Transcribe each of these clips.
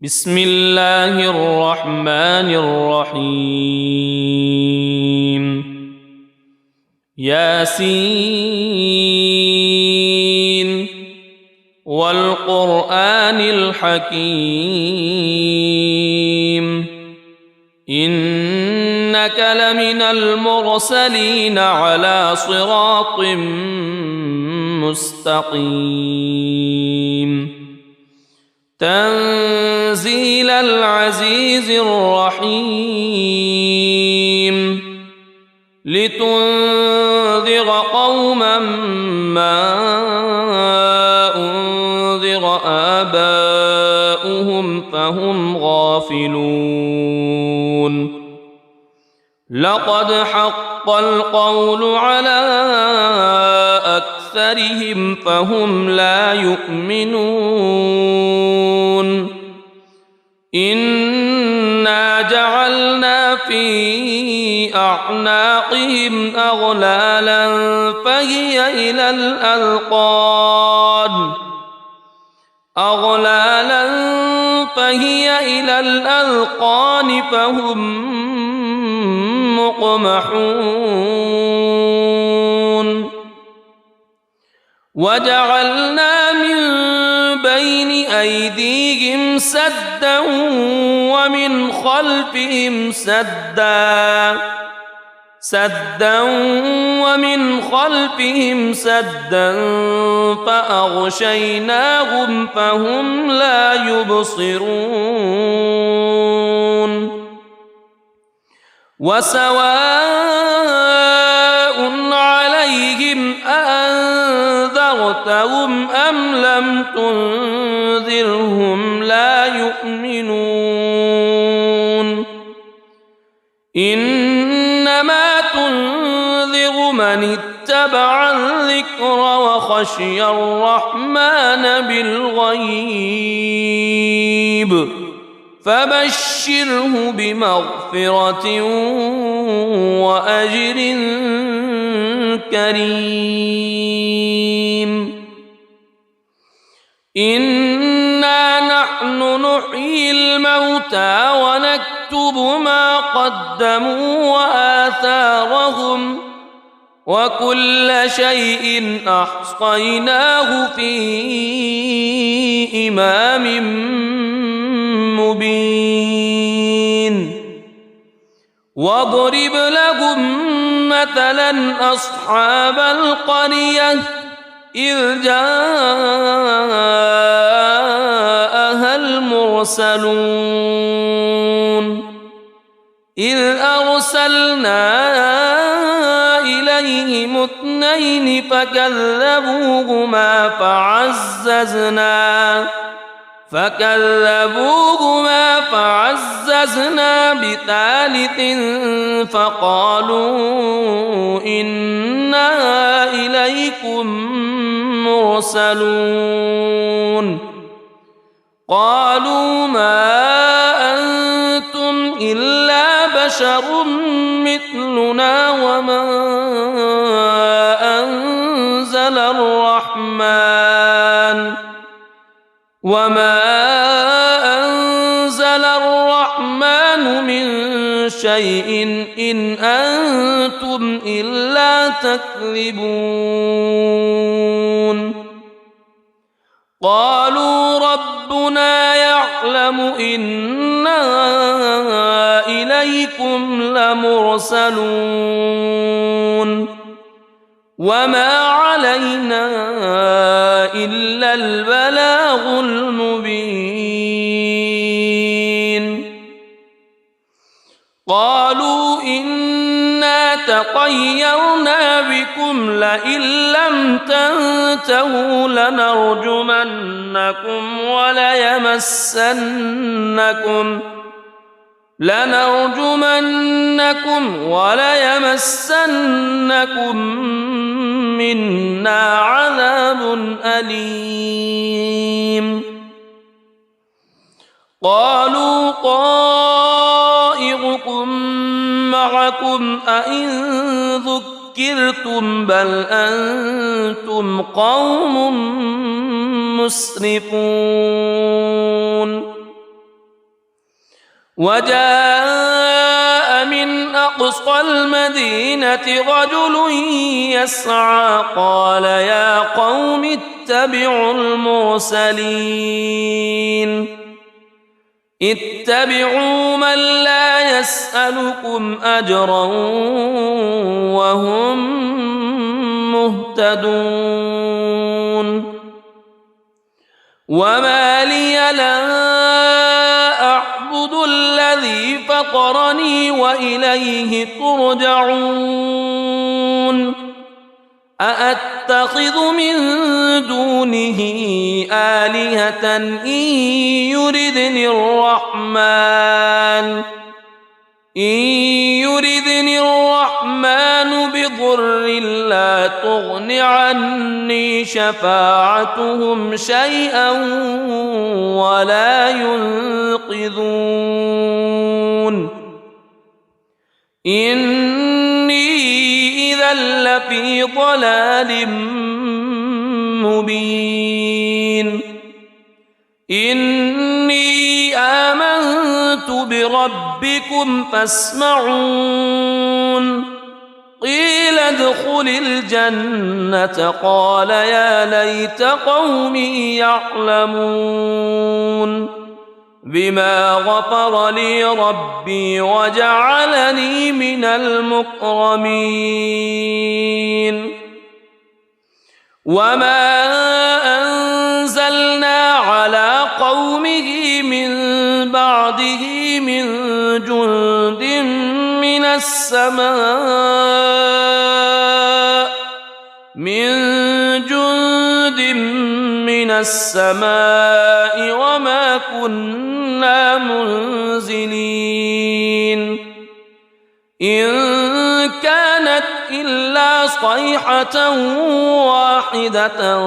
بسم الله الرحمن الرحيم ياسين والقرآن الحكيم إنك لمن المرسلين على صراط مستقيم تنزيل العزيز الرحيم لتنذر قوما ما أنذر آباؤهم فهم غافلون لقد حق القول على أكثرهم فهم لا يؤمنون إنا جعلنا في أعناقهم أغلالا فهي إلى الأذقان فهم مقمحون وجعلنا من بين أيديهم سدا ومن خلفهم سدا فأغشيناهم فهم لا يبصرون وسواء عليهم أأنذرتهم أم لم تنذرهم لا يؤمنون إنما تنذر من اتبع الذكر وخشي الرحمن بالغيب فبشره بمغفرة وأجر كريم إنا نحن نحيي الموتى ونكتب ما قدموا وآثارهم وكل شيء أحصيناه في إمام مبين واضرب لهم مثلا أصحاب القرية إذ جاءها المرسلون إذ أرسلنا إليهم اثنين فكذبوهما فعززنا بثالث فقالوا إنا إليكم مرسلون قالوا ما أنتم إلا بشر مثلنا وما أنزل الرحمن من شيء إن أنتم إلا تكذبون قالوا ربنا يعلم إنا إليكم لمرسلون وما علينا إلا البلاغ المبين قالوا إنا تطيرنا بكم لئن لم تنتهوا لنرجمنكم وليمسنكم منا عذاب أليم قالوا طائركم معكم أئن ذكرتم بل أنتم قوم مسرفون وجاء من أقصى المدينة رجل يسعى قال يا قوم اتبعوا المرسلين اتبعوا من لا يسألكم أجرا وهم مهتدون وما لي لا أعبد الذي فطرني وإليه ترجعون أأتخذ من دونه آلهة إن يردني الرحمن بضر لا تغن عني شفاعتهم شيئا ولا ينقذون إني إذا لفي ضلال مبين إني آمنت بربكم فاسمعون قيل ادخل الجنة قال يا ليت قومي يعلمون بما غفر لي ربي وجعلني من المكرمين وما أنزلنا على قومه من بعده من جند من السماء وما كنا منزلين إن كانت إلا صيحة واحدة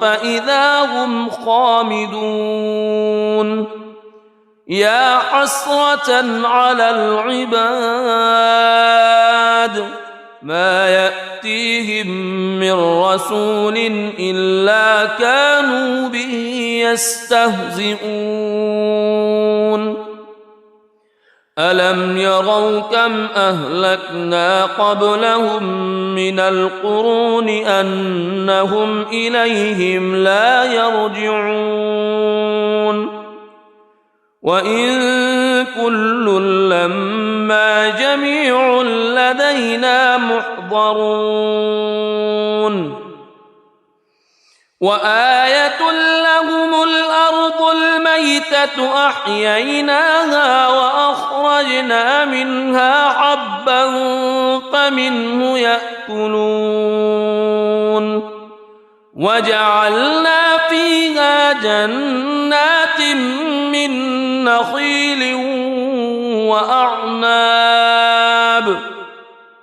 فإذا هم خامدون يا حسرة على العباد ما يأتيهم من رسول إلا كانوا به يستهزئون ألم يروا كم أهلكنا قبلهم من القرون أنهم إليهم لا يرجعون وإن كل لما جميع لدينا محضرون وآية لهم الأرض الميتة أحييناها وأخرجنا منها حبا فمنه يأكلون وجعلنا فيها جنات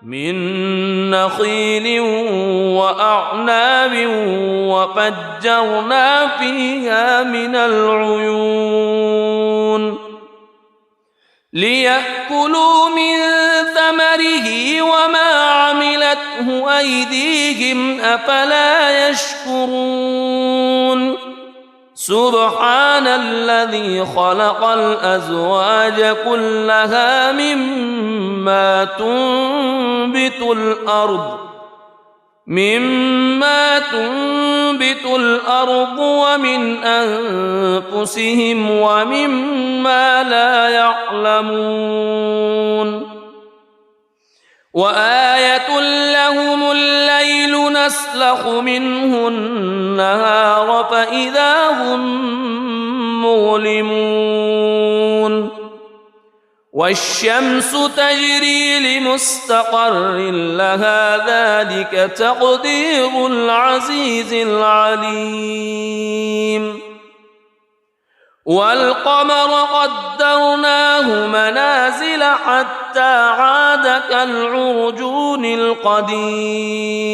من نخيل وأعناب وفجرنا فيها من العيون ليأكلوا من ثمره وما عملته أيديهم أفلا يشكرون سبحان الذي خلق الأزواج كلها مما تنبت الأرض ومن أنفسهم ومما لا يعلمون وآية لهم الليل نسلخ منه النهار فإذا هم مظلمون والشمس تجري لمستقر لها ذلك تقدير العزيز العليم والقمر قدرناه منازل حتى عاد كالعرجون القديم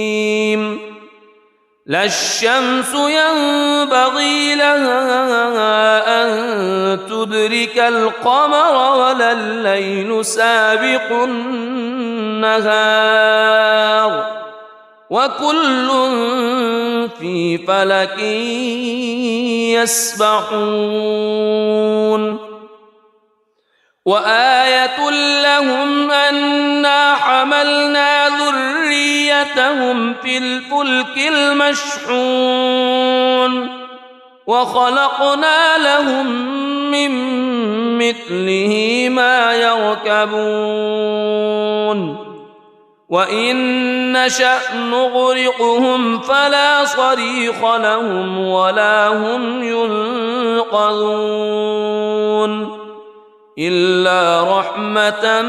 لا الشمس ينبغي لها أن تدرك القمر ولا الليل سابق النهار وكل في فلك يسبحون وآية لهم أنا حملنا ذريتهم في الفلك المشحون وخلقنا لهم من مثله ما يركبون وإن نشأ نغرقهم فلا صريخ لهم ولا هم ينقذون إلا رحمة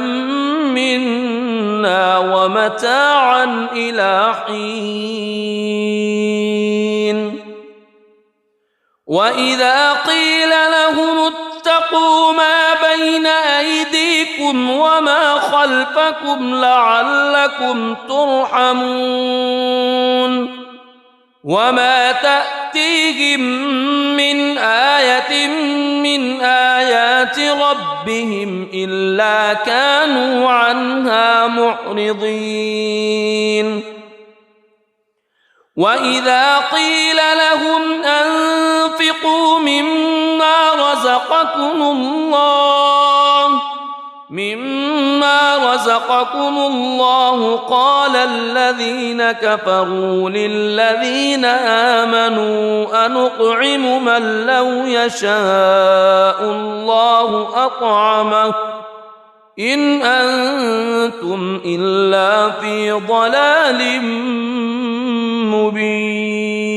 منا ومتاعا إلى حين وإذا قيل لهم اتقوا ما بين أيديكم وما خلفكم لعلكم ترحمون وما تأتيهم من آية من آيات ربهم إلا كانوا عنها معرضين وإذا قيل لهم أنفقوا مما رزقكم الله قال الذين كفروا للذين آمنوا أنطعم من لو يشاء الله أطعمه إن أنتم إلا في ضلال مبين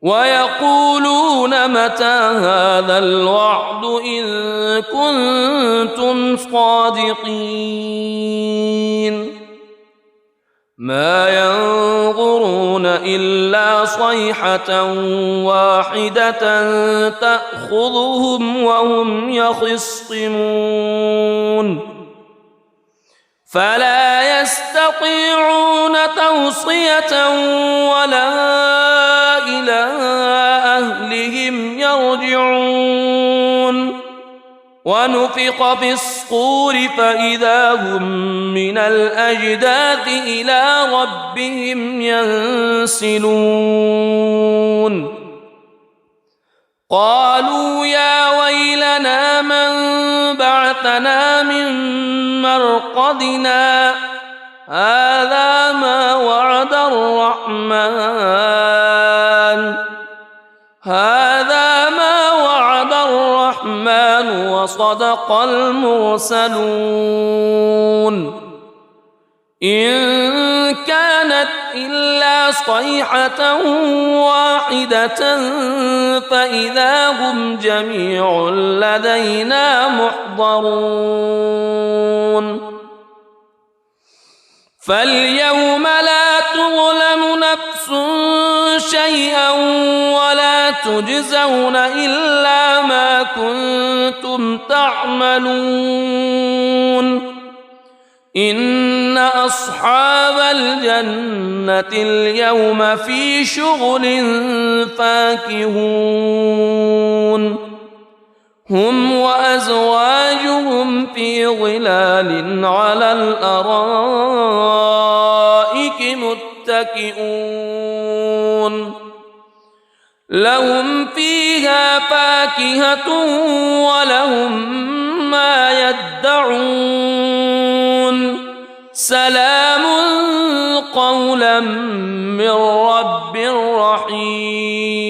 ويقولون متى هذا الوعد إن كنتم صادقين ما ينظرون إلا صيحة واحدة تأخذهم وهم يخصمون فلا يستطيعون توصية ولا إلى أهلهم يرجعون ونفخ في الصور فإذا هم من الأجداث إلى ربهم ينسلون قالوا يا ويلنا من بعثنا من مرقدنا هذا ما وعد الرحمن وصدق المرسلون إن كانت إلا صيحة واحدة فإذا هم جميع لدينا محضرون فاليوم لا تظلم نفس شيئا ولا تجزون إلا ما كنتم تعملون إن أصحاب الجنة اليوم في شغل فاكهون هم وأزواجهم في ظلال على الأرائك متكئون لهم فيها فاكهة ولهم ما يدعون سلام قولا من رب رحيم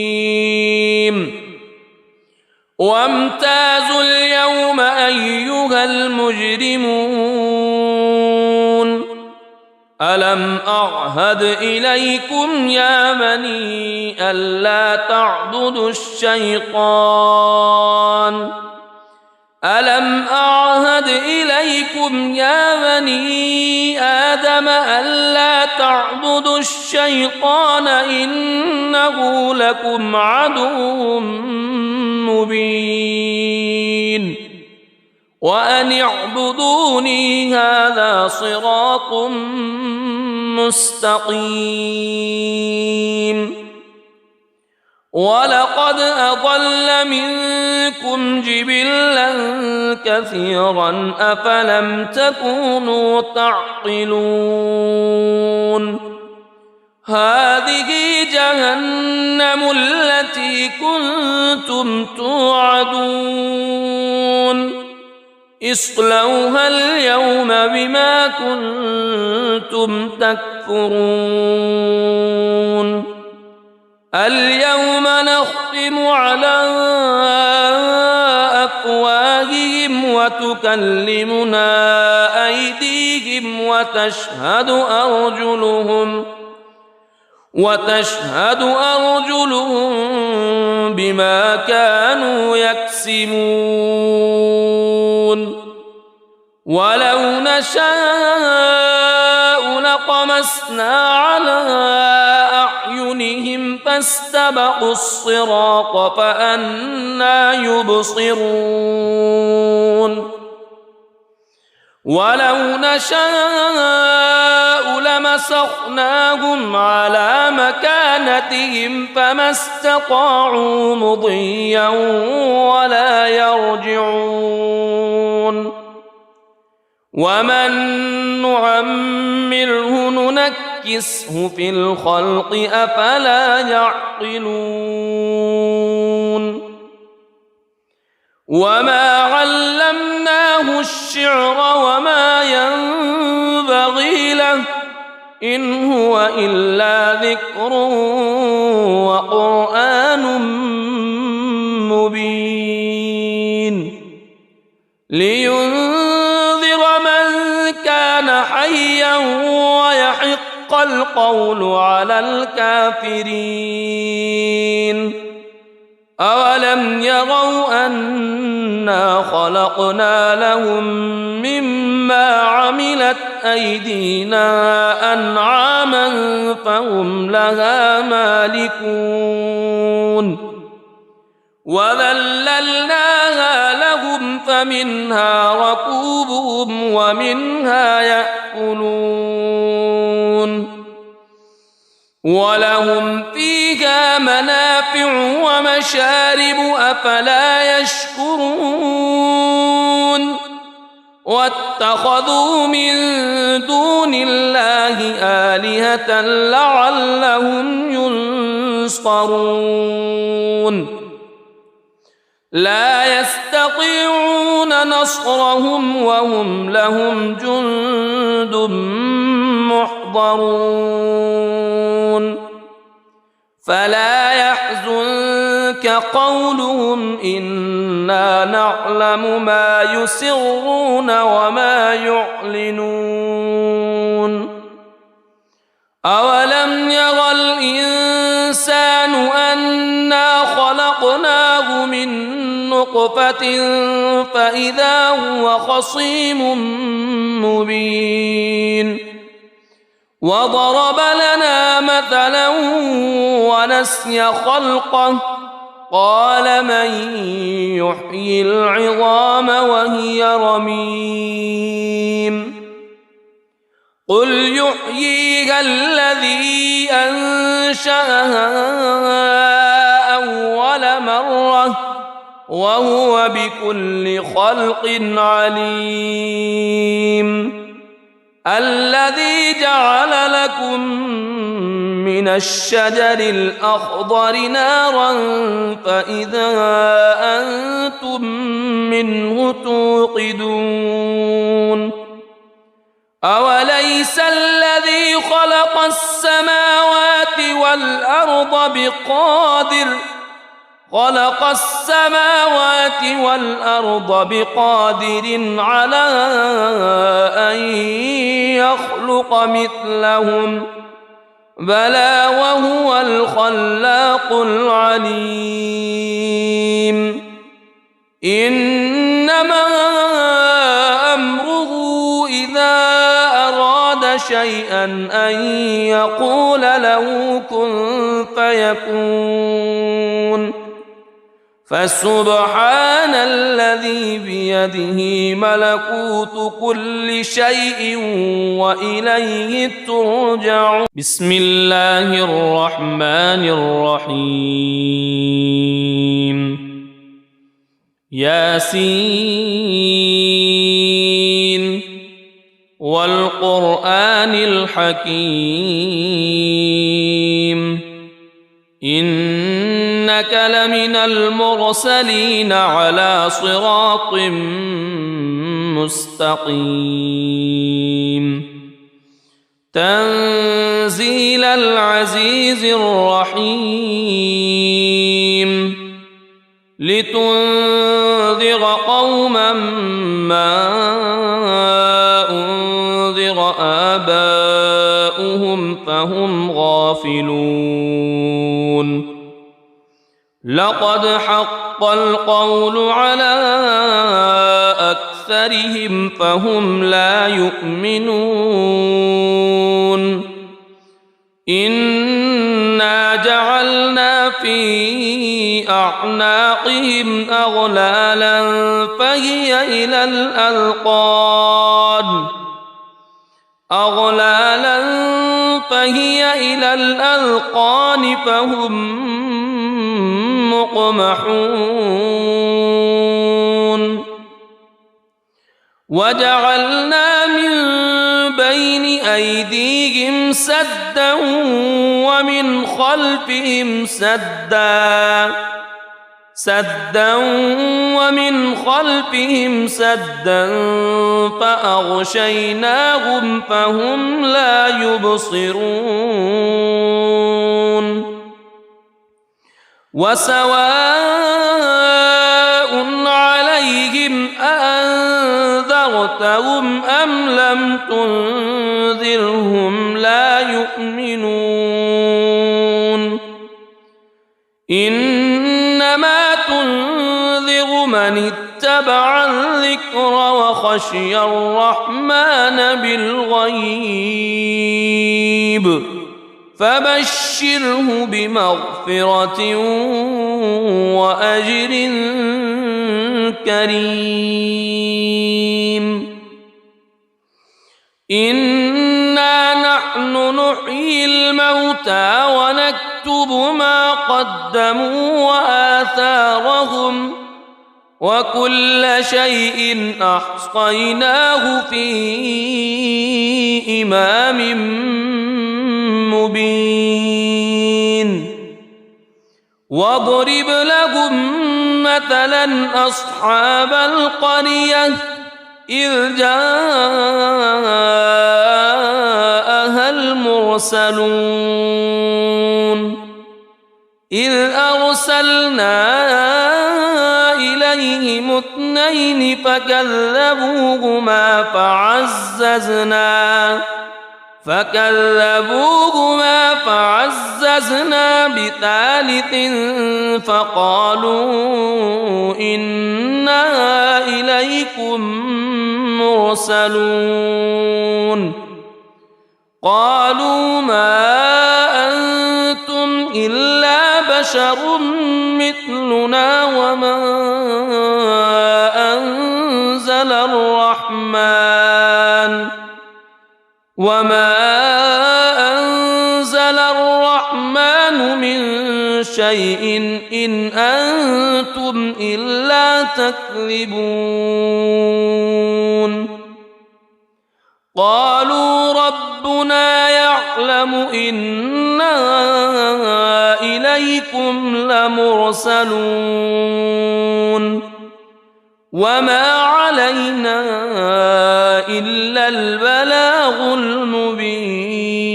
وامتازوا اليوم أيها المجرمون ألم أعهد إليكم يا بني ألا تعبدوا الشيطان ألم أعهد إليكم يا بني آدم ألا تعبدوا الشيطان إنه لكم عدو مبين وأن اعبدوني هذا صراط مستقيم ولقد أضل منكم جبلا كثيرا أفلم تكونوا تعقلون هذه جهنم التي كنتم توعدون اصلوها اليوم بما كنتم تكفرون اليوم نختم على أفواههم وتكلمنا أيديهم وتشهد أرجلهم بما كانوا يكسبون ولو نشاء لطمسنا على أعينهم فاستبقوا الصراط فأنى يبصرون ولو نشاء لمسخناهم على مكانتهم فما استطاعوا مضيا ولا يرجعون ومن نعمره ننكسه في الخلق أفلا يعقلون وما علمناه الشعر وما ينبغي له إن هو إلا ذكر وقرآن مبين لينذر من كان حيا ويحق القول على الكافرين أولم يروا أنا خلقنا لهم مما عملت أيدينا أنعاما فهم لها مالكون وذللناها لهم فمنها ركوبهم ومنها يأكلون ولهم فيها منافع ومشارب أفلا يشكرون واتخذوا من دون الله آلهة لعلهم ينصرون لا يستطيعون نصرهم وهم لهم جند محضرون فلا يحزنك قولهم إنا نعلم ما يسرون وما يعلنون أولم ير الإنسان أنا خلقناه من نطفة فإذا هو خصيم مبين وضرب لنا مثلا ونسي خلقه قال من يحيي العظام وهي رميم قل يحييها الذي أنشأها أول مرة وهو بكل خلق عليم الذي جعل لكم من الشجر الأخضر نارا فإذا أنتم منه توقدون أوليس الذي خلق السماوات والأرض بقادر على أن يخلق مثلهم بلى وهو الخلاق العليم إنما أمره إذا أراد شيئا أن يقول له كن فيكون فسبحان الذي بيده ملكوت كل شيء وإليه ترجعون بسم الله الرحمن الرحيم ياسين والقرآن الحكيم إنك لمن المرسلين على صراط مستقيم تنزيل العزيز الرحيم لتنذر قوما ما أنذر آباؤهم فهم غافلون لقد حق القول على أكثرهم فهم لا يؤمنون إنا جعلنا في أعناقهم أغلالا فهي إلى الأذقان فهم مقمحون وجعلنا من بين أيديهم سدا ومن خلفهم سدا فأغشيناهم فهم لا يبصرون وسواء عليهم أأنذرتهم أم لم تنذرهم لا يؤمنون إنما تنذر من اتبع الذكر وخشي الرحمن بالغيب فبشره بمغفرة وأجر كريم إنا نحن نحيي الموتى ونكتب ما قدموا وآثارهم وكل شيء أحصيناه في إمام مبين واضرب لهم مثلا أصحاب القرية إذ جاءها المرسلون إذ أرسلنا إليهم اثنين فكذبوهما فعززنا بثالث فقالوا إنا إليكم مرسلون قالوا ما أنتم إلا بشر مثلنا وما أنزل الرحمن من شيء إن أنتم إلا تكذبون قالوا ربنا يعلم إنا إليكم لمرسلون وما علينا إلا البلاغ المبين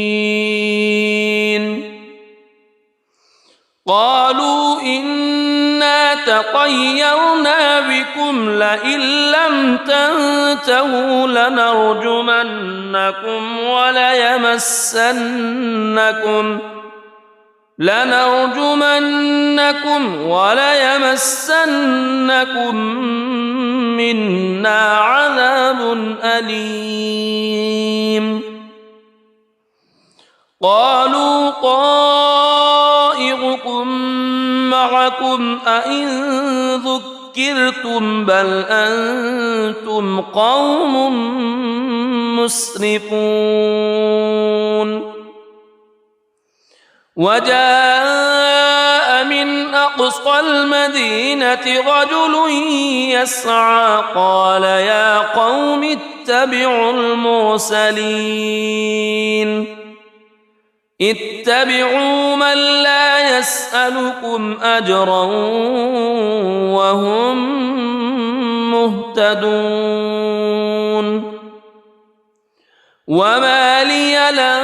قالوا إنا تطيرنا بكم لئن لم تنتهوا لنرجمنكم وليمسنكم منا عذاب أليم قالوا طائركم معكم أئن ذكرتم بل أنتم قوم مسرفون وجاء من أقصى المدينة رجل يسعى قال يا قوم اتبعوا من لا يسألكم أجرا وهم مهتدون وما لي لا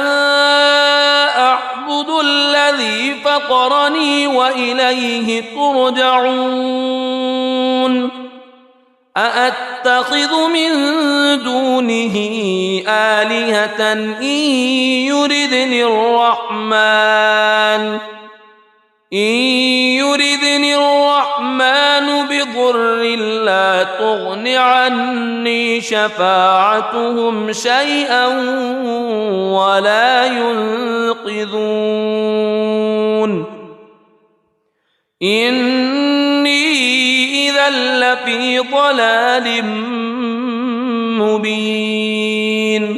أعبد الذي فطرني وإليه ترجعون أأتخذ من دونه آلهة إن يردني الرحمن بضر لا تغن عني شفاعتهم شيئا ولا ينقذون إني إذا لفي ضلال مبين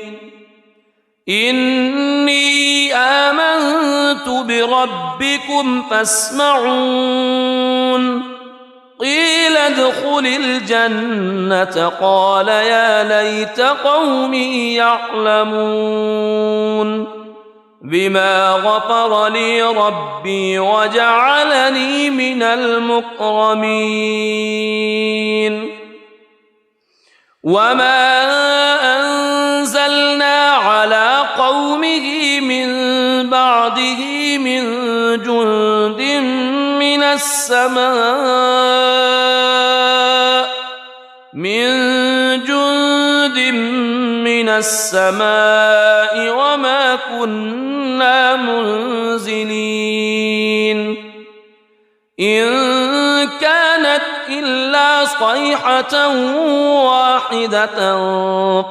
إني آمنت بربكم فاسمعون قيل ادخل الجنة قال يا ليت قومي يعلمون بما غفر لي ربي وجعلني من المكرمين وما أنزلنا على قومه من بعده من جند من السماء وما كنا منزلين إن كانت إلا صيحة واحدة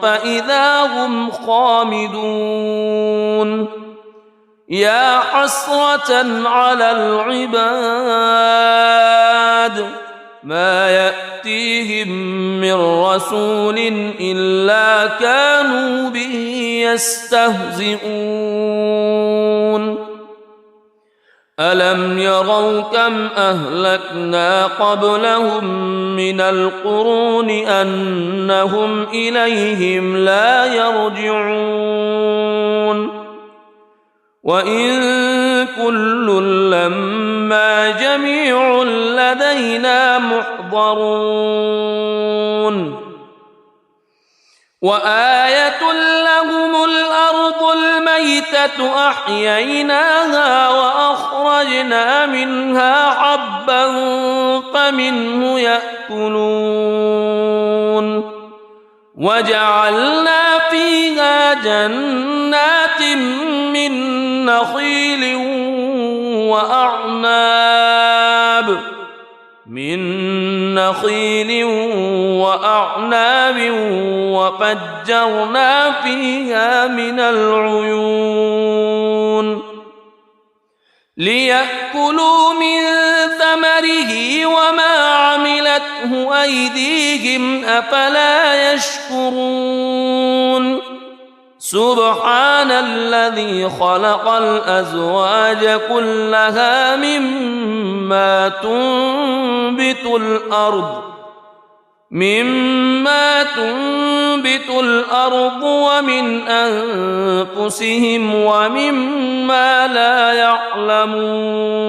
فإذا هم خامدون يا حسرة على العباد ما يأتيهم من رسول إلا كانوا به يستهزئون ألم يروا كم أهلكنا قبلهم من القرون أنهم إليهم لا يرجعون وإن كل لما جميع لدينا محضرون وآية لهم الأرض الميتة أحييناها وأخرجنا منها حبا فمنه يأكلون وجعلنا فيها جنات من نخيل وأعناب وفجرنا فيها من العيون ليأكلوا من ثمره وما عملته أيديهم أفلا يشكرون سبحان الذي خلق الأزواج كلها مما تنبت الأرض ومن أنفسهم ومما لا يعلمون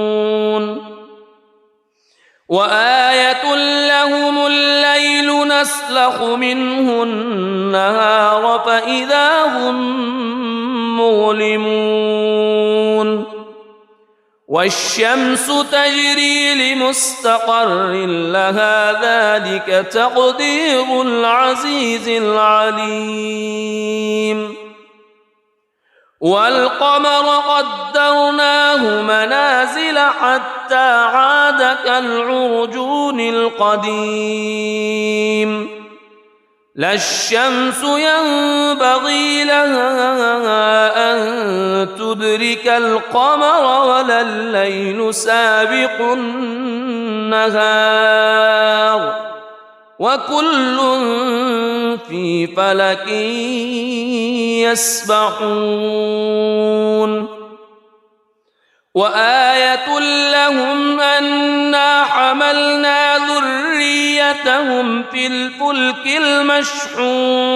وآية لهم الليل نسلخ منه النهار فإذا هم مظلمون والشمس تجري لمستقر لها ذلك تقدير العزيز العليم والقمر قدرناه منازل حتى عاد كالعرجون القديم لا الشمس ينبغي لها أن تدرك القمر ولا الليل سابق النهار وكل في فلك يسبحون وآية لهم أنا حملنا ذريتهم في الفلك المشحون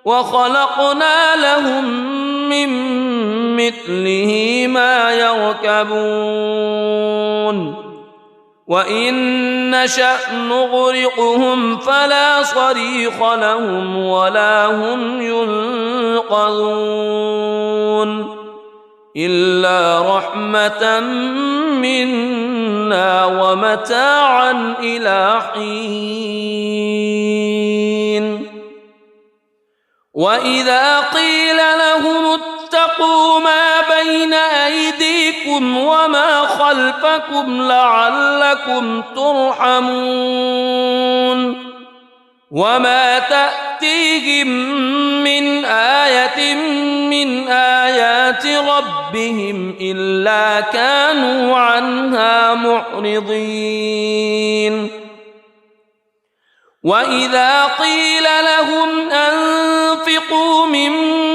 وخلقنا لهم من مثله ما يركبون وإن نشأ نغرقهم فلا صريخ لهم ولا هم ينقذون إلا رحمة منا ومتاعا إلى حين وإذا قيل لهم اتقوا ما بين أيديكم وما خلفكم لعلكم ترحمون وما تأتيهم من آية من آيات ربهم إلا كانوا عنها معرضين وإذا قيل لهم أنفقوا مما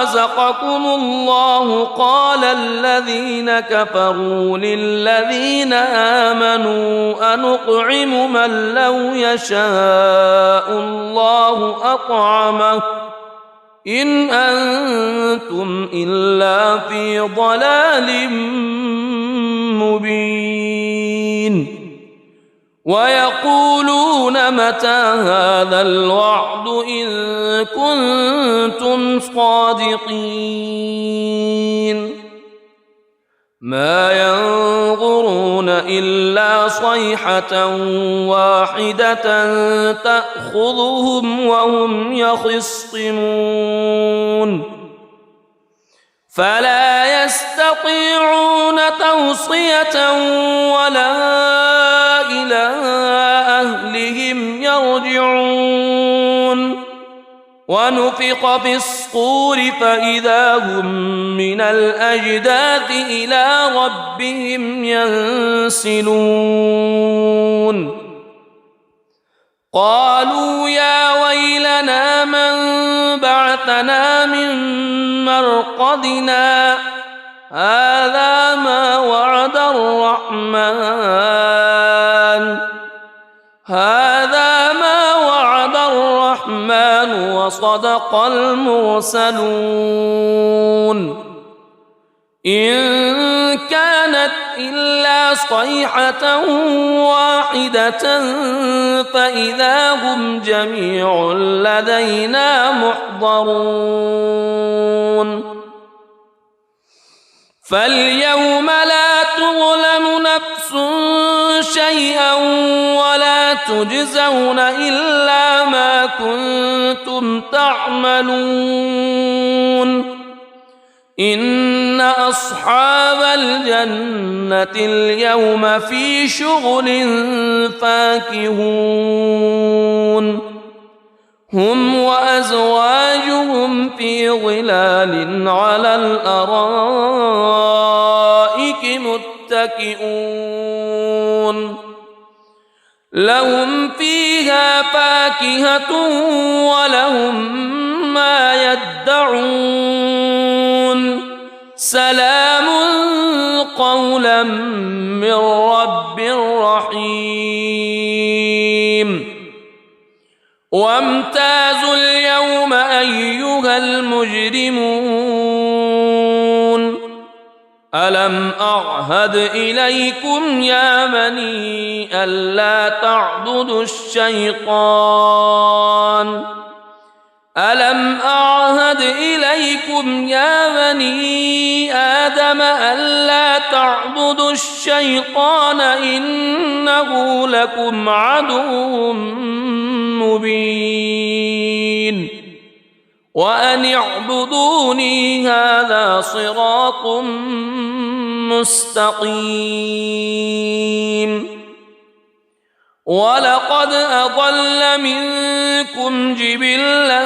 رزقكم الله قال الذين كفروا للذين آمنوا أنطعم من لو يشاء الله أطعمه إن أنتم إلا في ضلال مبين ويقولون متى هذا الوعد إن كنتم صادقين ما ينظرون إلا صيحة واحدة تأخذهم وهم يخصمون فلا يستطيعون توصية ولا إلى أهلهم يرجعون ونفخ في الصور فإذا هم من الأجداث إلى ربهم ينسلون قالوا يا ويلنا من بعثنا من مرقدنا هذا ما وعد الرحمن وصدق المرسلون إن كانت إلا صيحة واحدة فإذا هم جميع لدينا محضرون فاليوم لا تظلم نفس شيئا ولا تجزون إلا ما كنتم تعملون إن أصحاب الجنة اليوم في شغل فاكهون هم وأزواجهم في ظلال على الأرائك متكئون لهم فيها فاكهة ولهم ما يدعون سلام قولا من رب رحيم وامتازوا اليوم أيها المجرمون ألم أعهد إليكم يا بني ألا تعبدوا الشيطان ألم أعهد إليكم يا بني آدم ألا تعبدوا الشيطان إنه لكم عدو مبين وأن اعبدوني هذا صراط مستقيم ولقد أضل منكم جبلا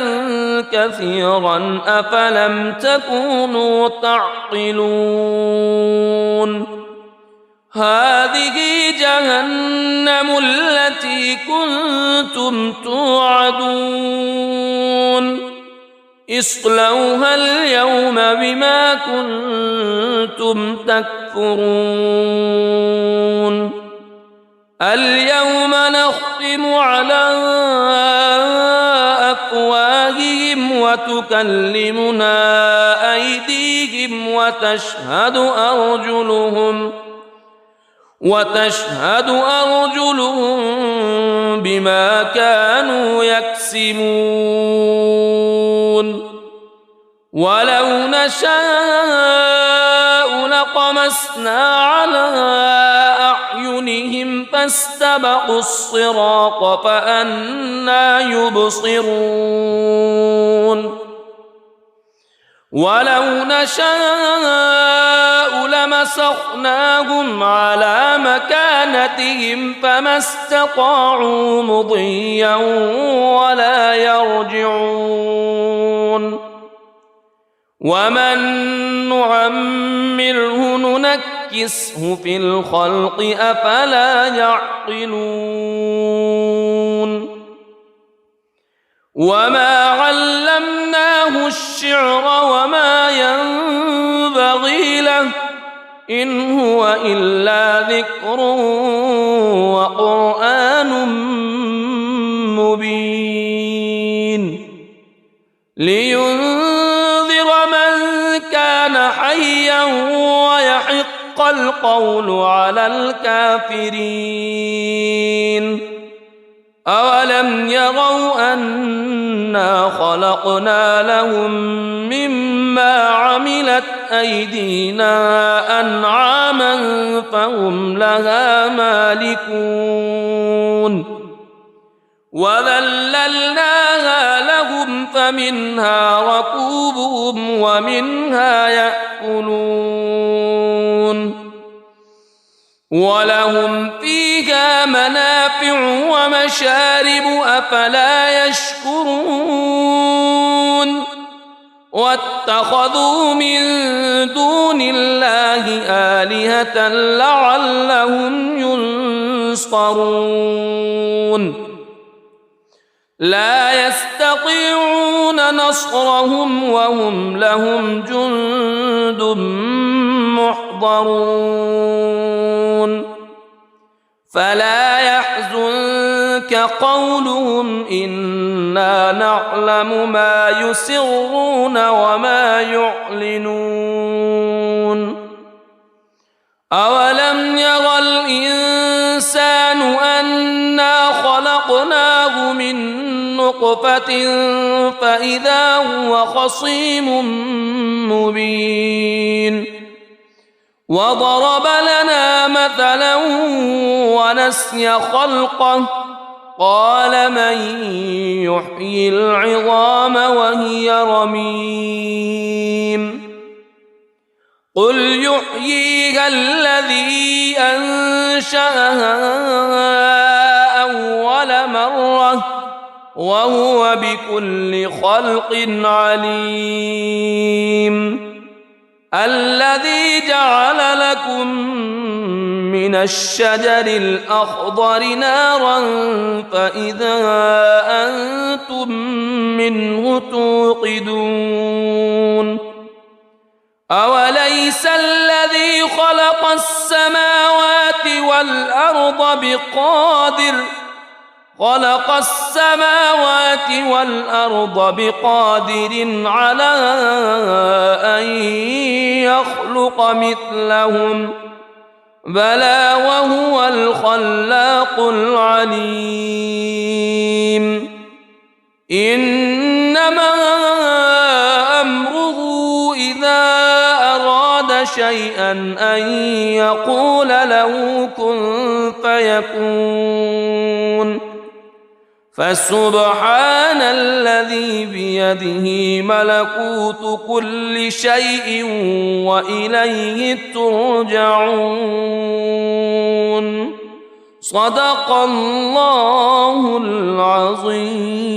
كثيرا أفلم تكونوا تعقلون هذه جهنم التي كنتم توعدون اصلوها اليوم بما كنتم تكفرون اليوم نختم على أفواههم وتكلمنا أيديهم وتشهد أرجلهم بما كانوا يكسبون ولو نشاء لطمسنا على أعينهم فاستبقوا الصراط فأنى يبصرون ولو نشاء لمسخناهم على مكانتهم فما استطاعوا مضيا ولا يرجعون ومن نعمره ننكسه في الخلق أفلا يعقلون وما علمناه الشعر وما ينبغي له إن هو إلا ذكر وقرآن مبين لينذر من كان حيا ويحق القول على الكافرين أولم يروا أنا خلقنا لهم مما عملت أيدينا أنعاما فهم لها مالكون وذللناها لهم فمنها ركوبهم ومنها يأكلون ولهم فيها منافع ومشارب أفلا يشكرون واتخذوا من دون الله آلهة لعلهم ينصرون لا يستطيعون نصرهم وهم لهم جند محضرون فلا يحزنك قولهم إنا نعلم ما يسرون وما يعلنون أولم ير الإنسان أنا خلقناه من نطفة فإذا هو خصيم مبين وضرب لنا مثلا ونسي خلقه قال من يحيي العظام وهي رميم قل يحييها الذي أنشأها أول مرة وهو بكل خلق عليم الذي جعل لكم من الشجر الأخضر نارا فإذا أنتم منه توقدون أوليس الذي خلق السماوات والأرض بقادر على أن يخلق مثلهم بلى وهو الخلاق العليم إنما أمره إذا أراد شيئا أن يقول له كن فيكون فسبحان الذي بيده ملكوت كل شيء وإليه ترجعون صدق الله العظيم.